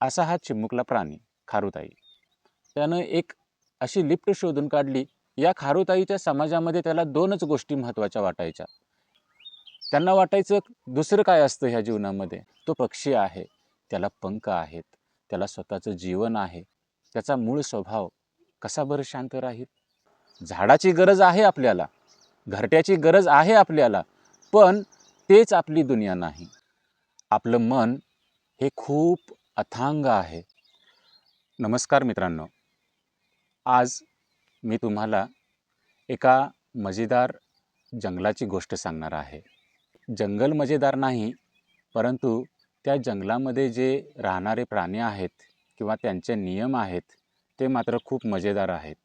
असा हा चिमुकला प्राणी खारुताई. त्यानं एक अशी लिफ्ट शोधून काढली. या खारुताईच्या समाजामध्ये त्याला दोनच गोष्टी महत्त्वाच्या वाटायच्या. त्यांना वाटायचं दुसरं काय असतं ह्या जीवनामध्ये. तो पक्षी आहे, त्याला पंख आहेत, त्याला स्वतःचं जीवन आहे. त्याचा मूळ स्वभाव कसा बरं शांत राहील? झाडाची गरज आहे आपल्याला, घरट्याची गरज आहे आपल्याला, पण तेच आपली दुनिया नाही. आपलं मन हे खूप अथांग आहे. नमस्कार मित्रांनो, आज मी तुम्हाला एका मजेदार जंगलाची गोष्ट सांगणार आहे. जंगल मजेदार नाही, परंतु त्या जंगलामध्ये जे राहणारे प्राणी आहेत किंवा त्यांचे नियम आहेत, ते मात्र खूप मजेदार आहेत.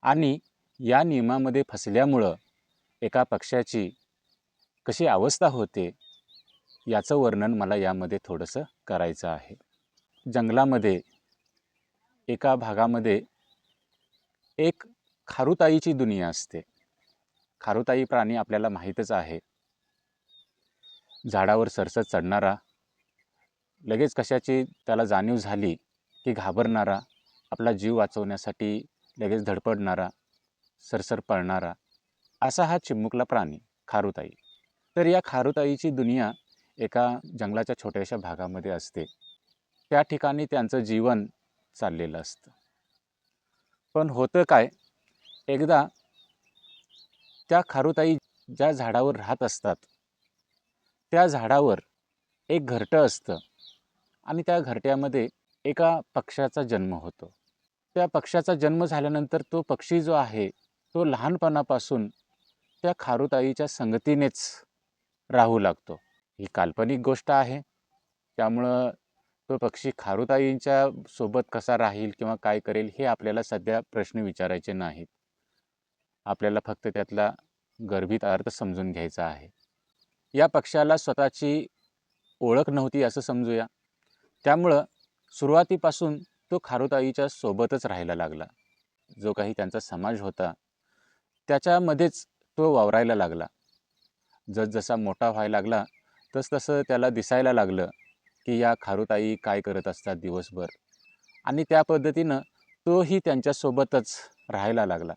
आणि या नियमामध्ये फसल्यामुळं एका पक्ष्याची कशी अवस्था होते, याचं वर्णन मला यामध्ये थोडंसं करायचं आहे. जंगलामध्ये एका भागामध्ये एक खारुताईची दुनिया असते. खारुताई प्राणी आपल्याला माहीतच आहे. झाडावर सरसर चढणारा, लगेच कशाची त्याला जाणीव झाली की घाबरणारा, आपला जीव वाचवण्यासाठी लगेच धडपडणारा, सरसर पळणारा, असा हा चिमुकला प्राणी खारुताई. तर या खारुताईची दुनिया एका जंगलाच्या छोट्याशा भागामध्ये असते. त्या ठिकाणी त्यांचं जीवन चाललेलं असतं. पण होतं काय, एकदा त्या खारुताई ज्या झाडावर राहत असतात, त्या झाडावर एक घरटं असतं आणि त्या घरट्यामध्ये एका पक्ष्याचा जन्म होतो. त्या पक्ष्याचा जन्म झाल्यानंतर तो पक्षी जो आहे, तो लहानपणापासून त्या खारुताईच्या संगतीनेच राहू लागतो. ही काल्पनिक गोष्ट आहे, त्यामुळं तो पक्षी खारुताईंच्या सोबत कसा राहील किंवा काय करेल हे आपल्याला सध्या प्रश्न विचारायचे नाहीत. आपल्याला फक्त त्यातला गर्भित अर्थ समजून घ्यायचा आहे. या पक्ष्याला स्वतःची ओळख नव्हती असं समजूया. त्यामुळं सुरुवातीपासून तो खारुताईच्या सोबतच राहायला लागला. जो काही त्यांचा समाज होता, त्याच्यामध्येच तो वावरायला लागला. जसजसा मोठा व्हायला लागला, तसतसं त्याला दिसायला लागलं की या खारुताई काय करत असतात दिवसभर, आणि त्या पद्धतीनं तोही त्यांच्यासोबतच राहायला लागला.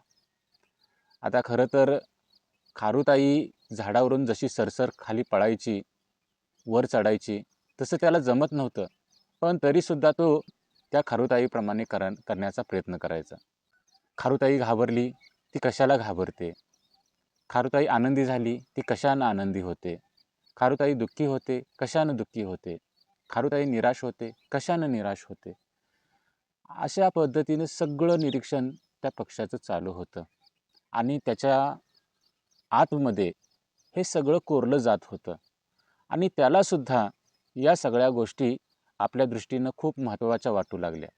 आता खरं तर खारुताई झाडावरून जशी सरसर खाली पळायची, वर चढायची, तसं त्याला जमत नव्हतं. पण तरीसुद्धा तो त्या खारुताईप्रमाणे करण्याचा प्रयत्न करायचा. खारुताई घाबरली, ती कशाला घाबरते? खारुताई आनंदी झाली, ती कशानं आनंदी होते? खारुताई दुःखी होते, कशानं दुःखी होते? खारुताई निराश होते, कशानं निराश होते? अशा पद्धतीने सगळं निरीक्षण त्या पक्ष्याचं चालू होतं आणि त्याच्या आतमध्ये हे सगळं कोरलं जात होतं. आणि त्यालासुद्धा या सगळ्या गोष्टी आपल्या दृष्टीनं खूप महत्त्वाच्या वाटू लागल्या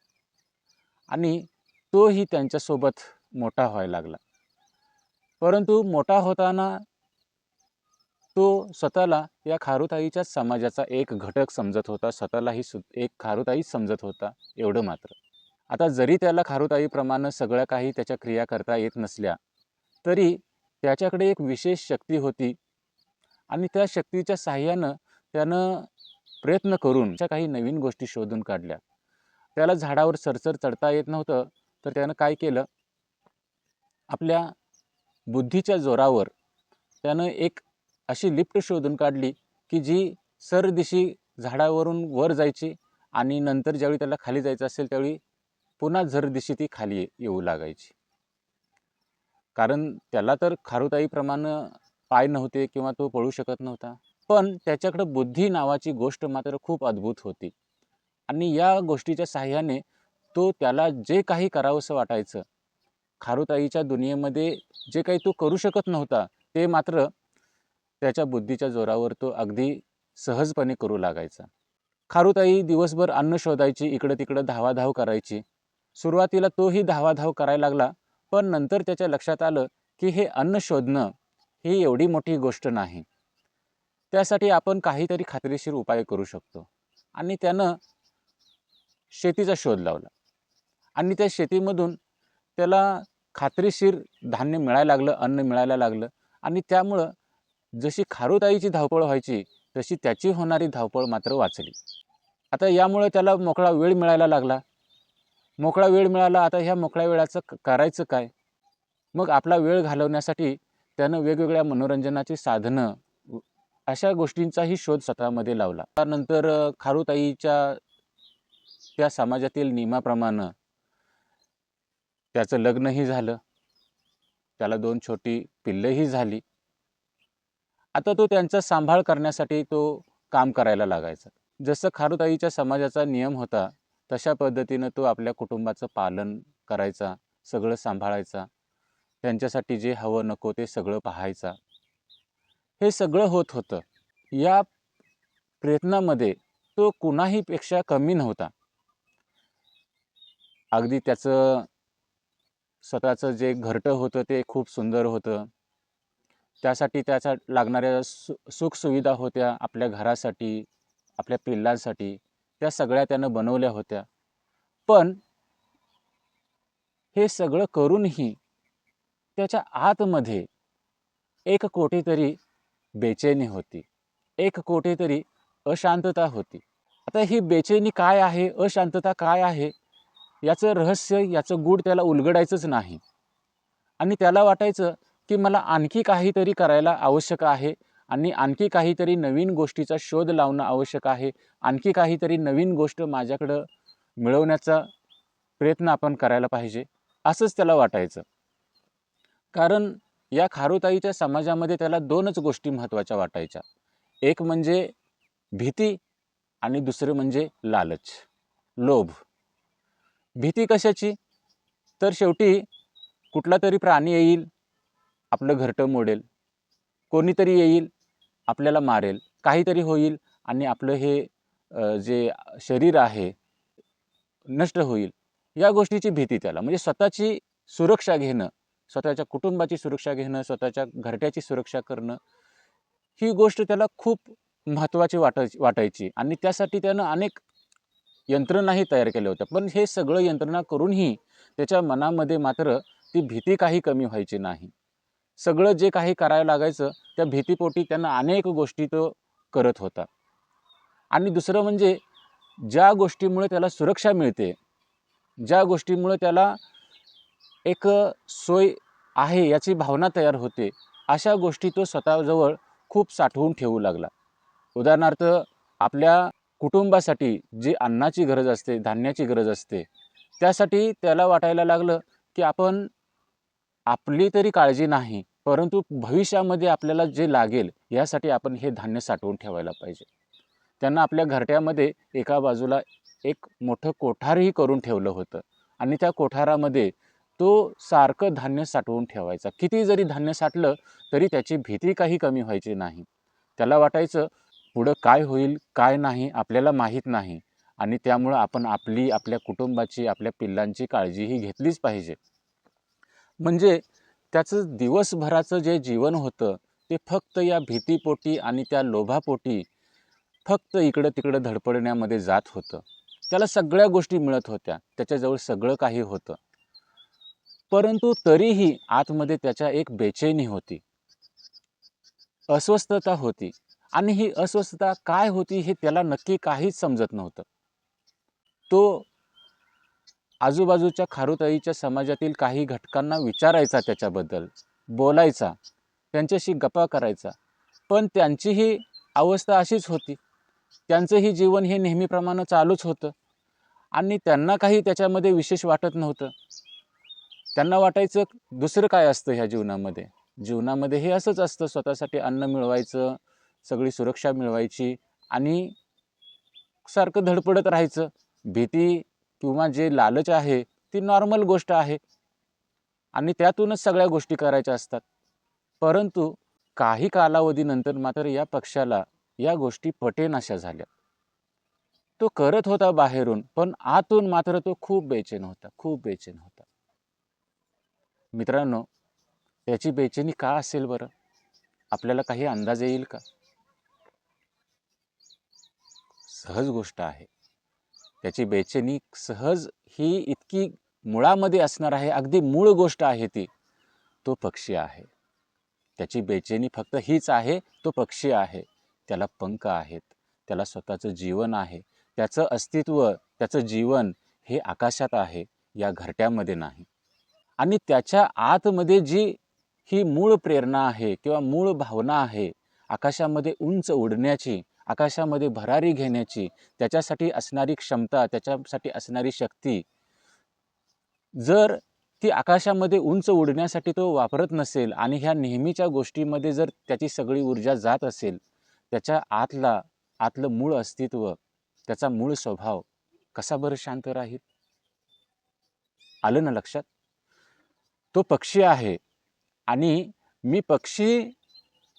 आणि तोही त्यांच्यासोबत मोठा व्हायला लागला. परंतु मोठा होताना तो स्वतःला या खारुताईच्याच समाजाचा एक घटक समजत होता. स्वतःलाही एक खारुताईच समजत होता, एवढं मात्र. आता जरी त्याला खारुताईप्रमाणे सगळ्या काही त्याच्या क्रिया करता येत नसल्या, तरी त्याच्याकडे एक विशेष शक्ती होती आणि त्या शक्तीच्या साहाय्यानं त्यानं प्रयत्न करून अशा काही नवीन गोष्टी शोधून काढल्या. त्याला झाडावर सरसर चढता येत नव्हतं, तर त्यानं काय केलं, आपल्या बुद्धीच्या जोरावर त्यानं एक अशी लिफ्ट शोधून काढली की जी सरदिशी झाडावरून वर जायची आणि नंतर ज्यावेळी त्याला खाली जायचं असेल त्यावेळी पुन्हा झरदिशी ती खाली येऊ लागायची. कारण त्याला तर खारुताईप्रमाणे पाय नव्हते किंवा तो पळू शकत नव्हता, पण त्याच्याकडे बुद्धी नावाची गोष्ट मात्र खूप अद्भुत होती. आणि या गोष्टीच्या साहाय्याने तो त्याला जे काही करावंसं वाटायचं, खारुताईच्या दुनियेमध्ये जे काही तो करू शकत नव्हता, ते मात्र त्याच्या बुद्धीच्या जोरावर तो अगदी सहजपणे करू लागायचा. खारुताई दिवसभर अन्न शोधायची, इकडं तिकडं धावाधाव करायची. सुरुवातीला तोही धावाधाव करायला लागला, पण नंतर त्याच्या लक्षात आलं की हे अन्न शोधणं ही एवढी मोठी गोष्ट नाही. त्यासाठी आपण काहीतरी खात्रीशीर उपाय करू शकतो. आणि त्यानं शेतीचा शोध लावला आणि त्या शेतीमधून त्याला खात्रीशीर धान्य मिळायला लागलं, अन्न मिळायला लागलं आणि त्यामुळं जशी खारुताईची धावपळ व्हायची, तशी त्याची होणारी धावपळ मात्र वाचली. आता यामुळे त्याला मोकळा वेळ मिळायला लागला. मोकळा वेळ मिळाला, आता ह्या मोकळ्या वेळाचं करायचं काय? मग आपला वेळ घालवण्यासाठी त्यानं वेगवेगळ्या मनोरंजनाची साधनं अशा गोष्टींचाही शोध स्वतःमध्ये लावला. त्यानंतर खारुताईच्या त्या समाजातील नियमाप्रमाणे त्याचं लग्नही झालं. त्याला 2 छोटी पिल्लंही झाली. आता तो त्यांचा सांभाळ करण्यासाठी तो काम करायला लागायचा. जसं खारुताईच्या समाजाचा नियम होता, तशा पद्धतीनं तो आपल्या कुटुंबाचं पालन करायचा, सगळं सांभाळायचा. त्यांच्यासाठी जे हवं नको ते सगळं पाहायचा. हे सगळं होत होतं. या प्रयत्नामध्ये तो कुणाही पेक्षा कमी नव्हता. अगदी त्याचं स्वतःचं जे घरटं होतं ते खूप सुंदर होतं. त्यासाठी त्याच्या लागणाऱ्या सुखसुविधा होत्या आपल्या घरासाठी, आपल्या पिल्लांसाठी, त्या सगळ्या त्यानं बनवल्या होत्या. पण हे सगळं करूनही त्याच्या आतमध्ये एक कुठेतरी बेचैनी होती, एक कुठेतरी अशांतता होती. आता ही बेचैनी काय आहे, अशांतता काय आहे, याचं रहस्य, याचं गूढ त्याला उलगडायचंच नाही. आणि त्याला वाटायचं की मला आणखी काहीतरी करायला आवश्यक आहे आणि आणखी काहीतरी नवीन गोष्टीचा शोध लावणं आवश्यक आहे. आणखी काहीतरी नवीन गोष्ट माझ्याकडं मिळवण्याचा प्रयत्न आपण करायला पाहिजे, असंच त्याला वाटायचं. कारण या खारुताईच्या समाजामध्ये त्याला 2च गोष्टी महत्त्वाच्या वाटायच्या. एक म्हणजे भीती आणि दुसरं म्हणजे लालच, लोभ. भीती कशाची? तर शेवटी कुठला तरी प्राणी येईल, आपलं घरटं मोडेल. कोणीतरी येईल, आपल्याला मारेल. काहीतरी होईल आणि आपलं हे जे शरीर आहे नष्ट होईल. या गोष्टीची भीती त्याला. म्हणजे स्वतःची सुरक्षा घेणं, स्वतःच्या कुटुंबाची सुरक्षा घेणं, स्वतःच्या घरट्याची सुरक्षा करणं, ही गोष्ट त्याला खूप महत्त्वाची वाटायची आणि त्यासाठी त्यानं अनेक यंत्रणाही तयार केल्या होत्या. पण हे सगळं यंत्रणा करूनही त्याच्या मनामध्ये मात्र ती भीती काही कमी व्हायची नाही. सगळं जे काही करायला लागायचं त्या भीतीपोटी त्यांना अनेक गोष्टी तो करत होता. आणि दुसरं म्हणजे ज्या गोष्टीमुळे त्याला सुरक्षा मिळते, ज्या गोष्टीमुळे त्याला एक सोय आहे याची भावना तयार होते, अशा गोष्टी तो स्वतःजवळ खूप साठवून ठेवू लागला. उदाहरणार्थ आपल्या कुटुंबासाठी जी अन्नाची गरज असते, धान्याची गरज असते, त्यासाठी त्याला वाटायला लागलं की आपण आपली तरी काळजी नाही, परंतु भविष्यामध्ये आपल्याला जे लागेल यासाठी आपण हे धान्य साठवून ठेवायला पाहिजे. त्यांना आपल्या घरट्यामध्ये एका बाजूला एक मोठं कोठारही करून ठेवलं होतं आणि त्या कोठारामध्ये तो सारखं धान्य साठवून ठेवायचा. किती जरी धान्य साठलं तरी त्याची भीती काही कमी व्हायची नाही. त्याला वाटायचं पुढं काय होईल, काय नाही आपल्याला माहीत नाही आणि त्यामुळं आपण आपल्या कुटुंबाची, आपल्या पिल्लांची काळजीही घेतलीच पाहिजे. म्हणजे त्याचं दिवसभराचं जे जीवन होतं ते फक्त या भीतीपोटी आणि त्या लोभापोटी फक्त इकडं-तिकडं धडपडण्यामध्ये जात होतं. त्याला सगळ्या गोष्टी मिळत होत्या. त्याच्याजवळ सगळं काही होतं. परंतु तरीही आतमध्ये त्याच्या एक बेचैनी होती, अस्वस्थता होती आणि ही अस्वस्थता काय होती हे त्याला नक्की काहीच समजत नव्हतं. तो आजूबाजूच्या खारुताईच्या समाजातील काही घटकांना विचारायचा त्याच्याबद्दल, बोलायचा, त्यांच्याशी गप्पा करायचा. पण त्यांचीही अवस्था अशीच होती. त्यांचंही जीवन हे नेहमीप्रमाणे चालूच होतं आणि त्यांना काही त्याच्यामध्ये विशेष वाटत नव्हतं. त्यांना वाटायचं दुसरं काय असतं ह्या जीवनामध्ये. जीवनामध्ये हे असंच असतं, स्वतःसाठी अन्न मिळवायचं, सगळी सुरक्षा मिळवायची आणि सारखं धडपडत राहायचं. भीती किंवा जे लालच आहे ती नॉर्मल गोष्ट आहे आणि त्यातूनच सगळ्या गोष्टी करायच्या असतात. परंतु काही कालावधीनंतर मात्र या पक्षाला या गोष्टी पटेनाशा झाल्या. तो करत होता बाहेरून, पण आतून मात्र तो खूप बेचैन होता, खूप बेचैन होता. मित्रांनो, त्याची बेचैनी का असेल बरं? आपल्याला काही अंदाज येईल का? सहज गोष्ट आहे. त्याची बेचैनी सहज ही इतकी मुळामध्ये असणार आहे, अगदी मूळ गोष्ट आहे ती. तो पक्षी आहे. त्याची बेचैनी फक्त हीच आहे, तो पक्षी आहे. त्याला पंख आहेत, त्याला स्वतःचं जीवन आहे, त्याचं अस्तित्व, त्याचं जीवन हे आकाशात आहे, या घरट्यामध्ये नाही. आणि त्याच्या आतमध्ये जी ही मूळ प्रेरणा आहे किंवा मूळ भावना आहे आकाशामध्ये उंच उडण्याची, आकाशामध्ये भरारी घेण्याची, त्याच्यासाठी असणारी क्षमता, त्याच्यासाठी असणारी शक्ती, जर ती आकाशामध्ये उंच उडण्यासाठी तो वापरत नसेल आणि ह्या नेहमीच्या गोष्टीमध्ये जर त्याची सगळी ऊर्जा जात असेल, त्याच्या आतलं मूळ अस्तित्व, त्याचा मूळ स्वभाव कसा बरं शांत राहील? आलं ना लक्षात? तो पक्षी आहे आणि मी पक्षी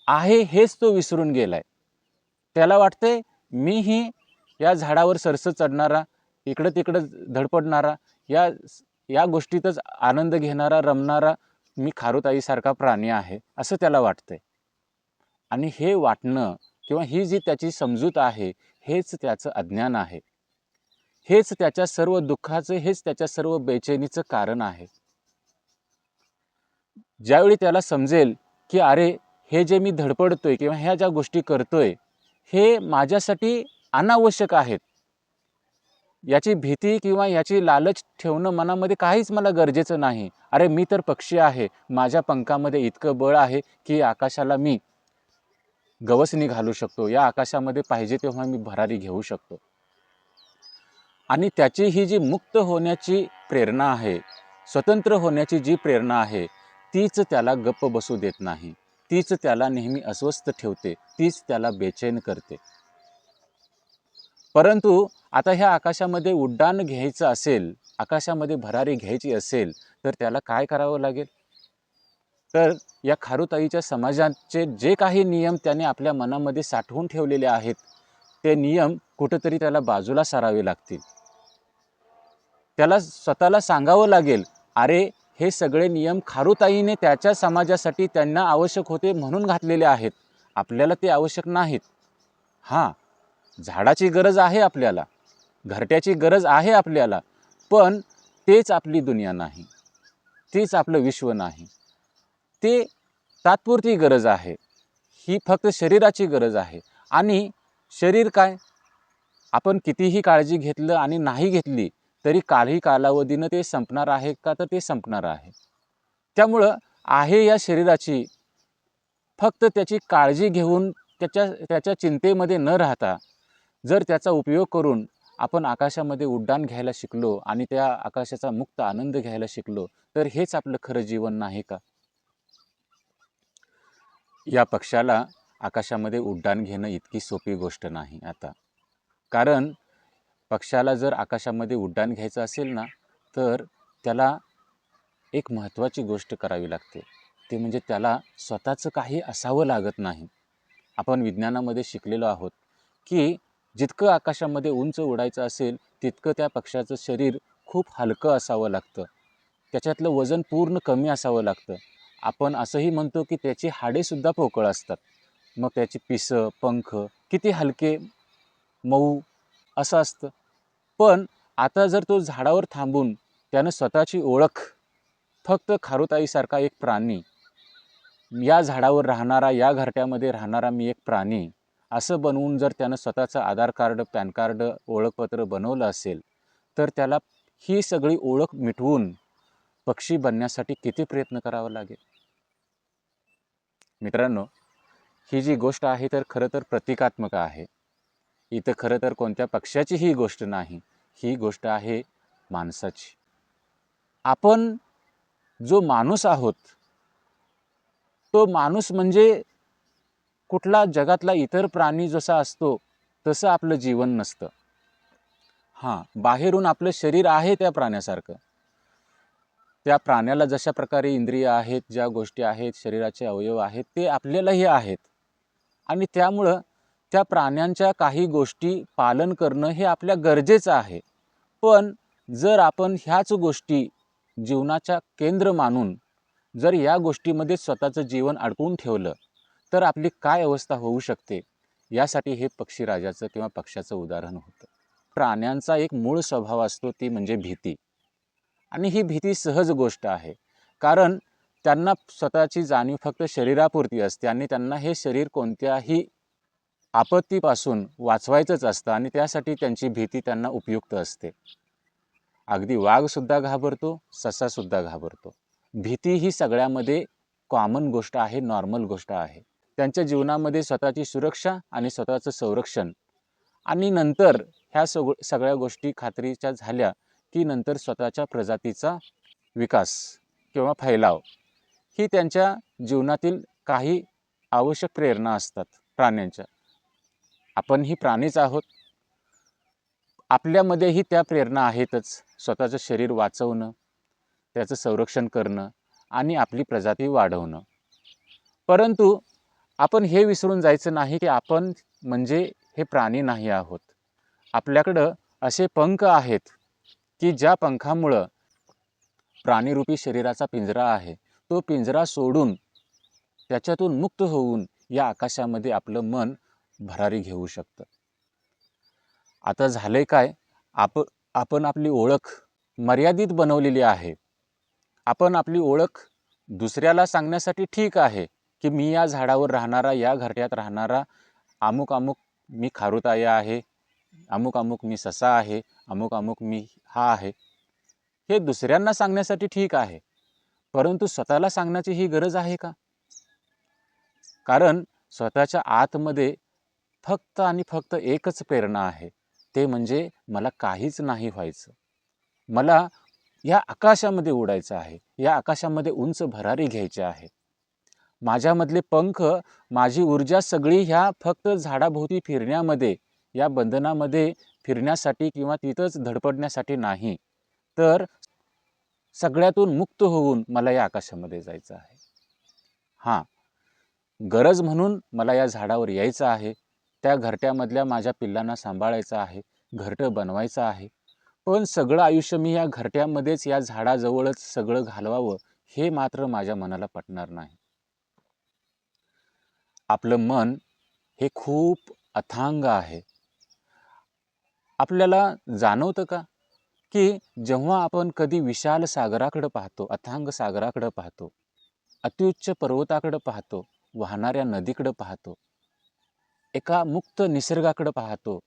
आहे हेच तो विसरून गेलाय. त्याला वाटतंय मीही या झाडावर सरसं चढणारा, इकडं तिकडं धडपडणारा, या या गोष्टीतच आनंद घेणारा, रमणारा मी खारुताईसारखा प्राणी आहे, असं त्याला वाटतंय. आणि हे वाटणं किंवा ही जी त्याची समजूत आहे, हेच त्याचं अज्ञान आहे. हेच त्याच्या सर्व दुःखाचं, हेच त्याच्या सर्व बेचैनीचं कारण आहे. ज्यावेळी त्याला समजेल की अरे, हे जे मी धडपडतोय किंवा ह्या ज्या गोष्टी करतोय, हे माझ्यासाठी अनावश्यक आहेत, याची भीती किंवा याची लालच ठेवणं मनामध्ये काहीच मला गरजेचं नाही. अरे, मी तर पक्षी आहे, माझ्या पंखामध्ये इतकं बळ आहे की आकाशाला मी गवसणी घालू शकतो, या आकाशामध्ये पाहिजे तेव्हा मी भरारी घेऊ शकतो. आणि त्याची ही जी मुक्त होण्याची प्रेरणा आहे, स्वतंत्र होण्याची जी प्रेरणा आहे, तीच त्याला गप्प बसू देत नाही, तीच त्याला नेहमी अस्वस्थ ठेवते, तीच त्याला बेचैन करते. परंतु आता ह्या आकाशामध्ये उड्डाण घ्यायचं असेल, आकाशामध्ये भरारी घ्यायची असेल, तर त्याला काय करावं लागेल? तर या खारुताईच्या समाजाचे जे काही नियम त्याने आपल्या मनामध्ये साठवून ठेवलेले आहेत, ते नियम कुठंतरी त्याला बाजूला सारावे लागतील. त्याला स्वतःला सांगावं लागेल, अरे, हे सगळे नियम खारुताईने त्याच्या समाजासाठी त्यांना आवश्यक होते म्हणून घातलेले आहेत, आपल्याला ते आवश्यक नाहीत. हां, झाडाची गरज आहे आपल्याला, घरट्याची गरज आहे आपल्याला, पण तेच आपली दुनिया नाही, तेच आपलं विश्व नाही. ते तात्पुरती गरज आहे, ही फक्त शरीराची गरज आहे. आणि शरीर काय, आपण कितीही काळजी घेतलं आणि नाही घेतली तरी काही कालावधीनं ते संपणार आहे का, तर ते संपणार आहे. त्यामुळं आहे या शरीराची फक्त त्याची काळजी घेऊन त्याच्या चिंतेमध्ये न राहता जर त्याचा उपयोग करून आपण आकाशामध्ये उड्डाण घ्यायला शिकलो आणि त्या आकाशाचा मुक्त आनंद घ्यायला शिकलो, तर हेच आपलं खरं जीवन नाही का? या पक्षाला आकाशामध्ये उड्डाण घेणं इतकी सोपी गोष्ट नाही आता. कारण पक्षाला जर आकाशामध्ये उड्डाण घ्यायचं असेल ना, तर त्याला एक महत्त्वाची गोष्ट करावी लागते. ते म्हणजे त्याला स्वतःचं काही असावं लागत नाही. आपण विज्ञानामध्ये शिकलेलो आहोत की जितकं आकाशामध्ये उंच उडायचं असेल, तितकं त्या पक्षाचं शरीर खूप हलकं असावं लागतं. त्याच्यातलं वजन पूर्ण कमी असावं लागतं. आपण असंही म्हणतो की त्याची हाडेसुद्धा पोकळ असतात. मग त्याची पिसं, पंख किती हलके, मऊ असं असतं. पण आता जर तो झाडावर थांबून त्यानं स्वतःची ओळख, फक्त खारुताईसारखा एक प्राणी, या झाडावर राहणारा, या घरट्यामध्ये राहणारा मी एक प्राणी, असं बनवून जर त्यानं स्वतःचं आधार कार्ड, पॅन कार्ड, ओळखपत्र बनवलं असेल, तर त्याला ही सगळी ओळख मिटवून पक्षी बनण्यासाठी किती प्रयत्न करावा लागेल? मित्रांनो, ही जी गोष्ट आहे तर खरं तर प्रतिकात्मक आहे. इथं खरं तर कोणत्या पक्षाची ही गोष्ट नाही, ही गोष्ट आहे माणसाची. आपण जो माणूस आहोत, तो माणूस म्हणजे कुठला जगातला इतर प्राणी जसा असतो तसं आपलं जीवन नसतं. हां, बाहेरून आपलं शरीर आहे त्या प्राण्यासारखं. त्या प्राण्याला जशा प्रकारे इंद्रिय आहेत, ज्या गोष्टी आहेत, शरीराचे अवयव आहेत, ते आपल्यालाही आहेत. आणि त्यामुळं त्या प्राण्यांच्या काही गोष्टी पालन करणं हे आपल्या गरजेचं आहे. पण जर आपण ह्याच गोष्टी जीवनाच्या केंद्र मानून जर या गोष्टीमध्ये स्वतःचं जीवन अडकवून ठेवलं, तर आपली काय अवस्था होऊ शकते, यासाठी हे पक्षीराजाचं किंवा पक्ष्याचं उदाहरण होतं. प्राण्यांचा एक मूळ स्वभाव असतो, ती म्हणजे भीती. आणि ही भीती सहज गोष्ट आहे, कारण त्यांना स्वतःची जाणीव फक्त शरीरापुरती असते आणि त्यांना हे शरीर कोणत्याही आपत्तीपासून वाचवायचंच असतं आणि त्यासाठी त्यांची भीती त्यांना उपयुक्त असते. अगदी वाघसुद्धा घाबरतो, ससासुद्धा घाबरतो. भीती ही सगळ्यामध्ये कॉमन गोष्ट आहे, नॉर्मल गोष्ट आहे. त्यांच्या जीवनामध्ये स्वतःची सुरक्षा आणि स्वतःचं संरक्षण आणि नंतर ह्या सगळ्या गोष्टी खात्रीच्या झाल्या की नंतर स्वतःच्या प्रजातीचा विकास किंवा फैलाव ही त्यांच्या जीवनातील काही आवश्यक प्रेरणा असतात प्राण्यांच्या. आपणही प्राणीच आहोत. आपल्यामध्येही त्या प्रेरणा आहेतच. स्वतःचं शरीर वाचवणं, त्याचं संरक्षण करणं आणि आपली प्रजाती वाढवणं. परंतु आपण हे विसरून जायचं नाही की आपण म्हणजे हे प्राणी नाही आहोत. आपल्याकडं असे पंख आहेत की ज्या पंखामुळं प्राणीरूपी शरीराचा पिंजरा आहे, तो पिंजरा सोडून त्याच्यातून मुक्त होऊन या आकाशामध्ये आपलं मन भरारी घेऊ शकतं. आता झालंय काय, आपण आपली ओळख मर्यादित बनवलेली आहे. आपण आपली ओळख दुसऱ्याला सांगण्यासाठी ठीक आहे की मी या झाडावर राहणारा, या घरट्यात राहणारा अमुक अमुक मी खारुताया आहे, अमुक अमुक मी ससा आहे, अमुक अमुक मी हा आहे. हे दुसऱ्यांना सांगण्यासाठी ठीक आहे, परंतु स्वतःला सांगण्याची ही गरज आहे का? कारण स्वतःच्या आतमध्ये फक्त आणि फक्त एकच प्रेरणा आहे, ते म्हणजे मला काहीच नाही व्हायचं. मला या आकाशामध्ये उडायचं आहे, या आकाशामध्ये उंच भरारी घ्यायची आहे. माझ्यामधले पंख, माझी ऊर्जा सगळी ह्या फक्त झाडाभोवती फिरण्यामध्ये, या बंधनामध्ये फिरण्यासाठी किंवा तिथंच धडपडण्यासाठी नाही, तर सगळ्यातून मुक्त होऊन मला या आकाशामध्ये जायचं आहे. हां, गरज म्हणून मला या झाडावर यायचं आहे, त्या घरट्यामधल्या माझ्या पिल्लांना सांभाळायचं आहे, घरटं बनवायचं आहे. पण सगळं आयुष्य मी या घरट्यामध्येच, या झाडाजवळच सगळं घालवावं, हे मात्र माझ्या मनाला पटणार नाही. आपलं मन हे खूप अथांग आहे. आपल्याला जाणवतं का की जेव्हा आपण कधी विशाल सागराकडे पाहतो, अथांग सागराकडे पाहतो, अत्युच्च पर्वताकडे पाहतो, वाहणाऱ्या नदीकडे पाहतो, एका मुक्त निसर्गाकडे पाहतो,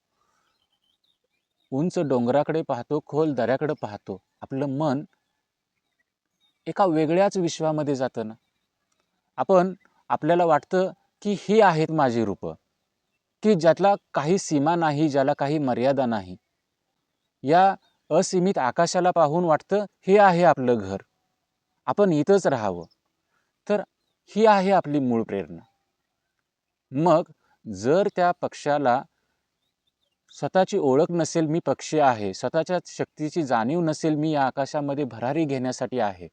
उंच डोंगराकडे पाहतो, खोल दऱ्याकडे पाहतो, आपलं मन एका वेगळ्याच विश्वामध्ये जातं ना. आपल्याला वाटतं की ही आहेत माझी रूपं, की ज्यातला काही सीमा नाही, ज्याला काही मर्यादा नाही. या असीमित आकाशाला पाहून वाटतं हे आहे आपलं घर, आपण इथंच राहावं. तर ही आहे आपली मूळ प्रेरणा. मग जर त्या पक्षाला स्वतःची ओळख नसेल, मी पक्षी आहे, स्वतःच्या शक्तीची जाणीव नसेल, मी या आकाशामध्ये भरारी घेण्यासाठी आहे,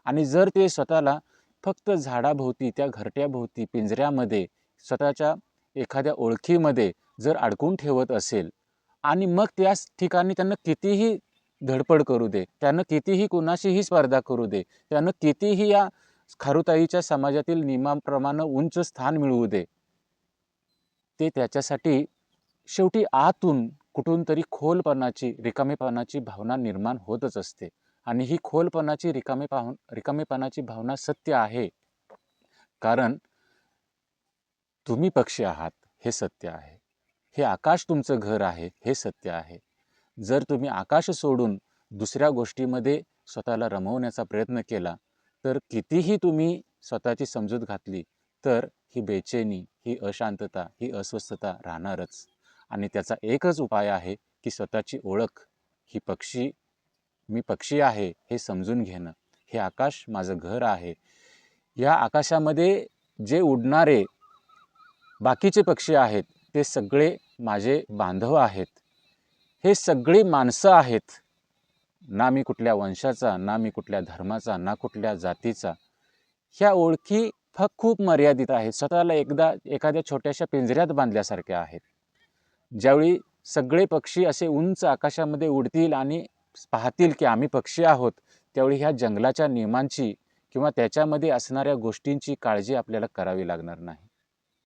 आणि जर ते स्वतःला फक्त झाडाभोवती, त्या घरट्याभोवती, पिंजऱ्यामध्ये, स्वतःच्या एखाद्या ओळखीमध्ये जर अडकून ठेवत असेल, आणि मग त्याच ठिकाणी त्यांना कितीही धडपड करू दे, त्यानं कितीही कुणाशीही स्पर्धा करू दे, त्यानं कितीही या खारुताईच्या समाजातील नियमाप्रमाणे उंच स्थान मिळवू दे, ते त्याच्यासाठी शेवटी आतून कुठून तरी खोलपणाची, रिकामेपणाची भावना निर्माण होतच असते. आणि ही खोलपणाची, रिकामेपणाची भावना सत्य आहे. कारण तुम्ही पक्षी आहात हे सत्य आहे. हे आकाश तुमचं घर आहे हे सत्य आहे. जर तुम्ही आकाश सोडून दुसऱ्या गोष्टीमध्ये स्वतःला रमवण्याचा प्रयत्न केला, तर कितीही तुम्ही स्वतःची समजूत घातली, तर ही बेचैनी, ही अशांतता, ही अस्वस्थता राहणारच. आणि त्याचा एकच उपाय आहे की स्वतःची ओळख ही मी पक्षी आहे हे समजून घेणं. हे आकाश माझं घर आहे. या आकाशामध्ये जे उडणारे बाकीचे पक्षी आहेत, ते सगळे माझे बांधव आहेत. हे सगळी माणसं आहेत. ना मी कुठल्या वंशाचा, ना मी कुठल्या धर्माचा, ना कुठल्या जातीचा. ह्या ओळखी खूप मर्यादित आहेत. स्वतःला एखाद्या छोट्याशा पिंजऱ्यात बांधल्यासारख्या आहेत. ज्यावेळी सगळे पक्षी असे उंच आकाशामध्ये उडतील आणि पाहतील की आम्ही पक्षी आहोत, त्यावेळी ह्या जंगलाच्या नियमांची किंवा त्याच्यामध्ये असणाऱ्या गोष्टींची काळजी आपल्याला करावी लागणार नाही.